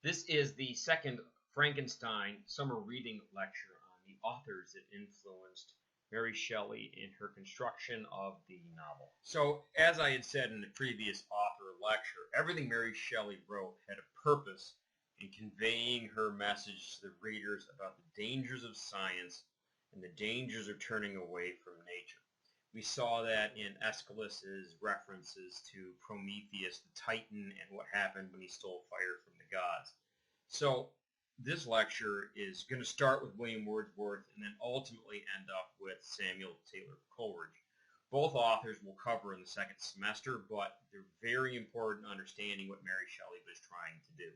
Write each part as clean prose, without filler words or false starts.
This is the second Frankenstein summer reading lecture on the authors that influenced Mary Shelley in her construction of the novel. So, as I had said in the previous author lecture, everything Mary Shelley wrote had a purpose in conveying her message to the readers about the dangers of science and the dangers of turning away from nature. We saw that in Aeschylus's references to Prometheus, the Titan, and what happened when he stole fire from the gods. So this lecture is going to start with William Wordsworth and then ultimately end up with Samuel Taylor Coleridge. Both authors will cover in the second semester, but they're very important in understanding what Mary Shelley was trying to do.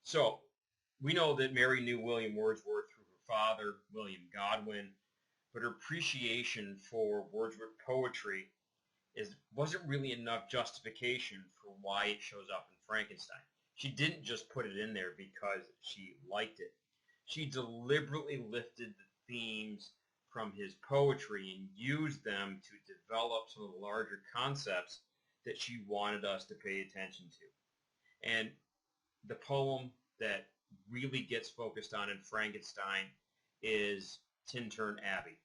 So we know that Mary knew William Wordsworth through her father, William Godwin, but her appreciation for Wordsworth poetry wasn't really enough justification for why it shows up in Frankenstein. She didn't just put it in there because she liked it. She deliberately lifted the themes from his poetry and used them to develop some of the larger concepts that she wanted us to pay attention to. And the poem that really gets focused on in Frankenstein is Tintern Abbey.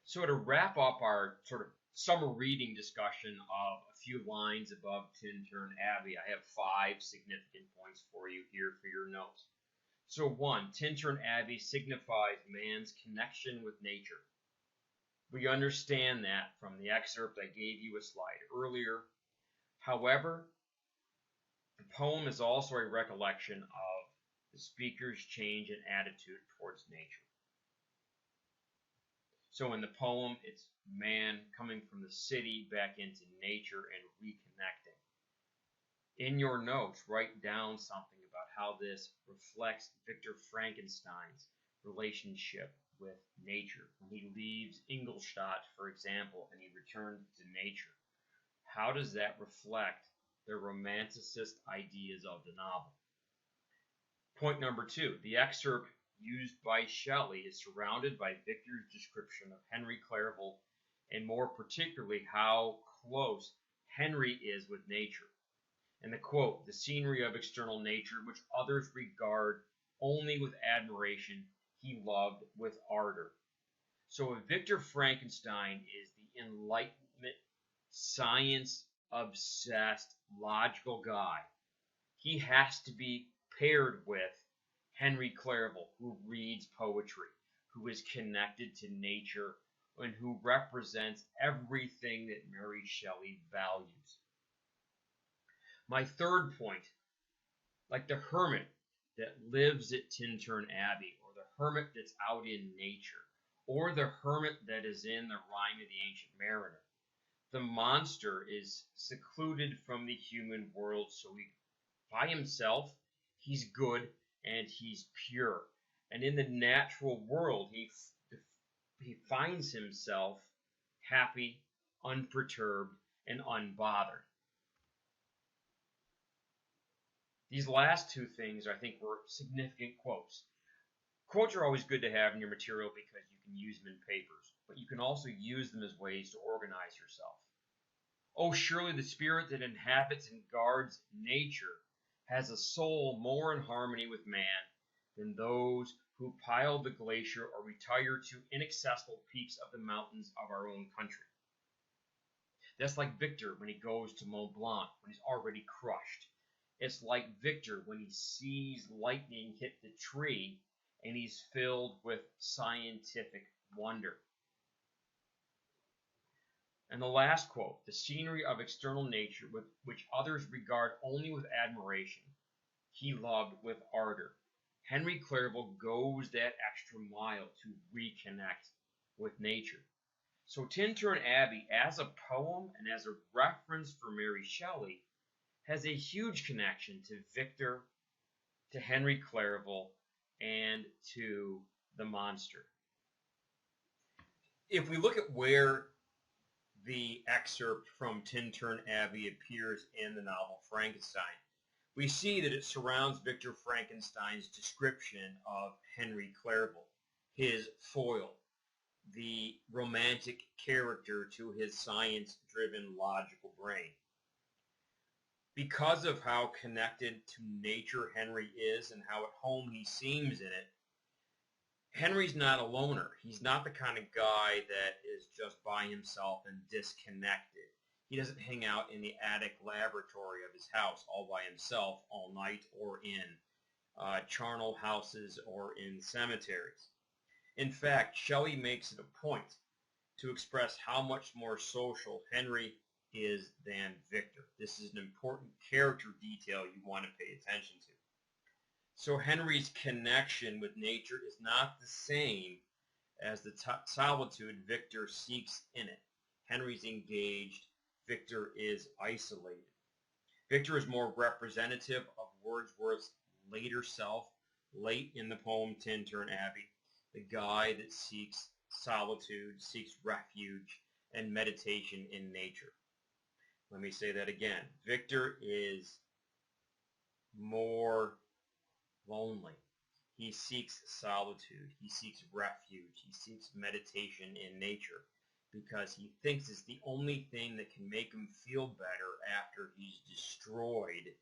So to wrap up our sort of summer reading discussion of a few lines above Tintern Abbey, I have 5 significant points for you here for your notes. So 1, Tintern Abbey signifies man's connection with nature. We understand that from the excerpt I gave you a slide earlier. However, the poem is also a recollection of the speaker's change in attitude towards nature. So in the poem, it's man coming from the city back into nature and reconnecting. In your notes, write down something about how this reflects Victor Frankenstein's relationship with nature. When he leaves Ingolstadt, for example, and he returns to nature, how does that reflect the romanticist ideas of the novel? Point number 2, the excerpt used by Shelley is surrounded by Victor's description of Henry Clerval, and more particularly how close Henry is with nature. And the quote, the scenery of external nature, which others regard only with admiration, he loved with ardor. So if Victor Frankenstein is the Enlightenment, science-obsessed, logical guy, he has to be paired with Henry Clerval, who reads poetry, who is connected to nature, and who represents everything that Mary Shelley values. My third point, like the hermit that lives at Tintern Abbey, or the hermit that's out in nature, or the hermit that is in the Rime of the Ancient Mariner, the monster is secluded from the human world, so by himself, he's good and he's pure. And in the natural world, he finds himself happy, unperturbed, and unbothered. These last 2 things, I think, were significant quotes. Quotes are always good to have in your material because you can use them in papers, but you can also use them as ways to organize yourself. Oh, surely the spirit that inhabits and guards nature has a soul more in harmony with man than those who pile the glacier or retire to inaccessible peaks of the mountains of our own country. That's like Victor when he goes to Mont Blanc when he's already crushed. It's like Victor when he sees lightning hit the tree and he's filled with scientific wonder. And the last quote, the scenery of external nature, which others regard only with admiration, he loved with ardor. Henry Clerval goes that extra mile to reconnect with nature. So Tintern Abbey, as a poem and as a reference for Mary Shelley, has a huge connection to Victor, to Henry Clerval, and to the monster. If we look at where the excerpt from Tintern Abbey appears in the novel Frankenstein, we see that it surrounds Victor Frankenstein's description of Henry Clerval, his foil, the romantic character to his science-driven logical brain. Because of how connected to nature Henry is and how at home he seems in it, Henry's not a loner. He's not the kind of guy that is just by himself and disconnected. He doesn't hang out in the attic laboratory of his house all by himself all night, or in charnel houses or in cemeteries. In fact, Shelley makes it a point to express how much more social Henry is than Victor. This is an important character detail you want to pay attention to. So Henry's connection with nature is not the same as the solitude Victor seeks in it. Henry's engaged, Victor is isolated. Victor is more representative of Wordsworth's later self, late in the poem Tintern Abbey, the guy that seeks solitude, seeks refuge and meditation in nature. Let me say that again. Victor is more lonely. He seeks solitude. He seeks refuge. He seeks meditation in nature because he thinks it's the only thing that can make him feel better after he's destroyed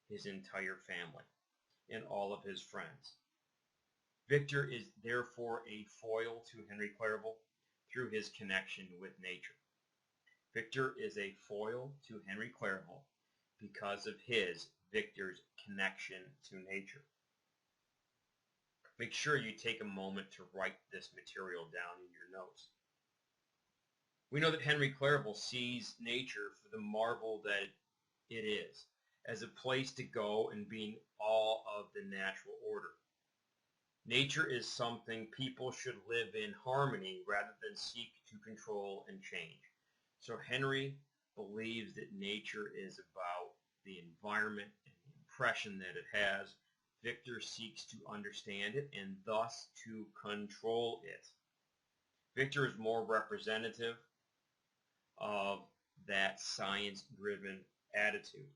his entire family and all of his friends. Victor is therefore a foil to Henry Clerval through his connection with nature. Victor is a foil to Henry Clerval because of Victor's connection to nature. Make sure you take a moment to write this material down in your notes. We know that Henry Clerval sees nature for the marvel that it is, as a place to go and be in awe of the natural order. Nature is something people should live in harmony rather than seek to control and change. So Henry believes that nature is about the environment and the impression that it has. Victor seeks to understand it and thus to control it. Victor is more representative of that science-driven attitude.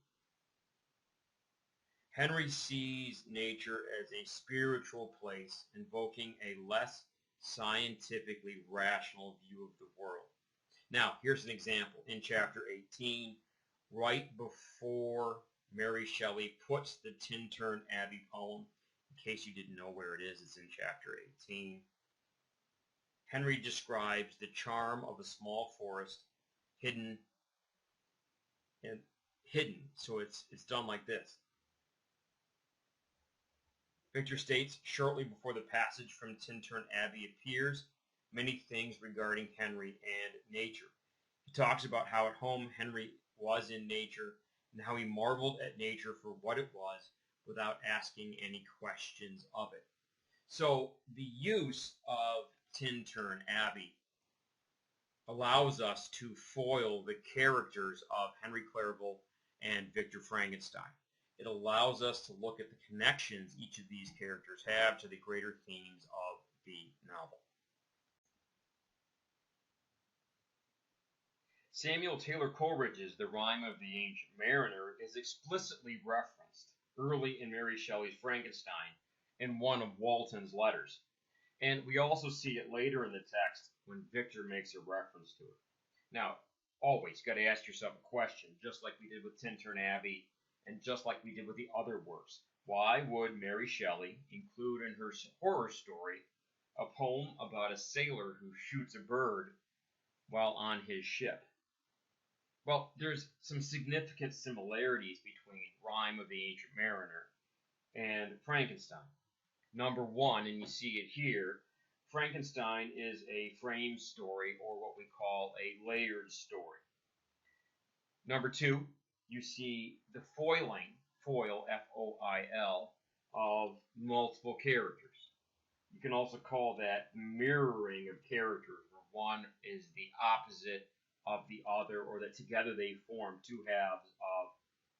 Henry sees nature as a spiritual place, invoking a less scientifically rational view of the world. Now, here's an example. In chapter 18, right before Mary Shelley puts the Tintern Abbey poem, in case you didn't know where it is, it's in chapter 18. Henry describes the charm of a small forest hidden. So it's done like this. Victor states, shortly before the passage from Tintern Abbey appears, many things regarding Henry and nature. He talks about how at home Henry was in nature and how he marveled at nature for what it was without asking any questions of it. So the use of Tintern Abbey allows us to foil the characters of Henry Clerval and Victor Frankenstein. It allows us to look at the connections each of these characters have to the greater themes of the novel. Samuel Taylor Coleridge's The Rime of the Ancient Mariner is explicitly referenced early in Mary Shelley's Frankenstein in one of Walton's letters. And we also see it later in the text when Victor makes a reference to it. Now, always got to ask yourself a question, just like we did with Tintern Abbey and just like we did with the other works. Why would Mary Shelley include in her horror story a poem about a sailor who shoots a bird while on his ship? Well, there's some significant similarities between Rime of the Ancient Mariner and Frankenstein. Number one, and you see it here, Frankenstein is a frame story, or what we call a layered story. Number two, you see the foil, F-O-I-L, of multiple characters. You can also call that mirroring of characters, where one is the opposite of the other, or that together they form two halves of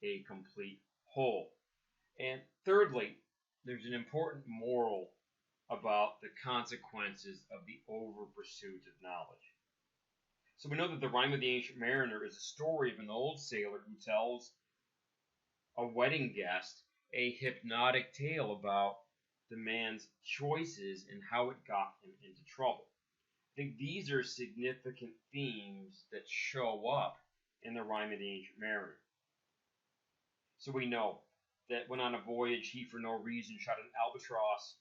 a complete whole. And thirdly, there's an important moral about the consequences of the over-pursuit of knowledge. So we know that the Rime of the Ancient Mariner is a story of an old sailor who tells a wedding guest a hypnotic tale about the man's choices and how it got him into trouble. I think these are significant themes that show up in the Rime of the Ancient Mariner. So we know that when on a voyage he for no reason shot an albatross,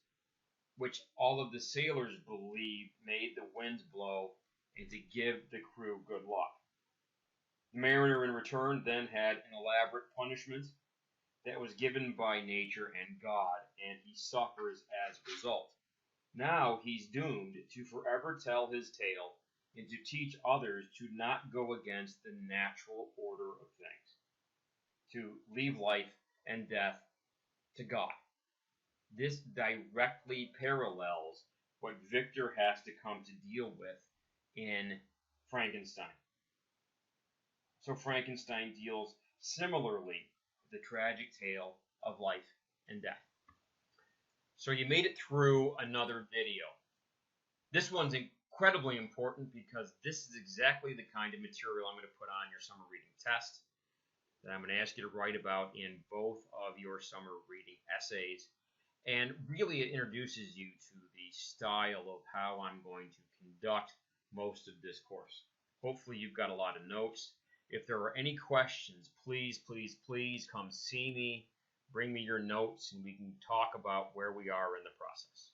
which all of the sailors believe made the winds blow and to give the crew good luck. The mariner in return then had an elaborate punishment that was given by nature and God, and he suffers as a result. Now he's doomed to forever tell his tale and to teach others to not go against the natural order of things, to leave life and death to God. This directly parallels what Victor has to come to deal with in Frankenstein. So Frankenstein deals similarly with the tragic tale of life and death. So you made it through another video. This one's incredibly important because this is exactly the kind of material I'm going to put on your summer reading test that I'm going to ask you to write about in both of your summer reading essays. And really it introduces you to the style of how I'm going to conduct most of this course. Hopefully you've got a lot of notes. If there are any questions, please, please, please come see me. Bring me your notes and we can talk about where we are in the process.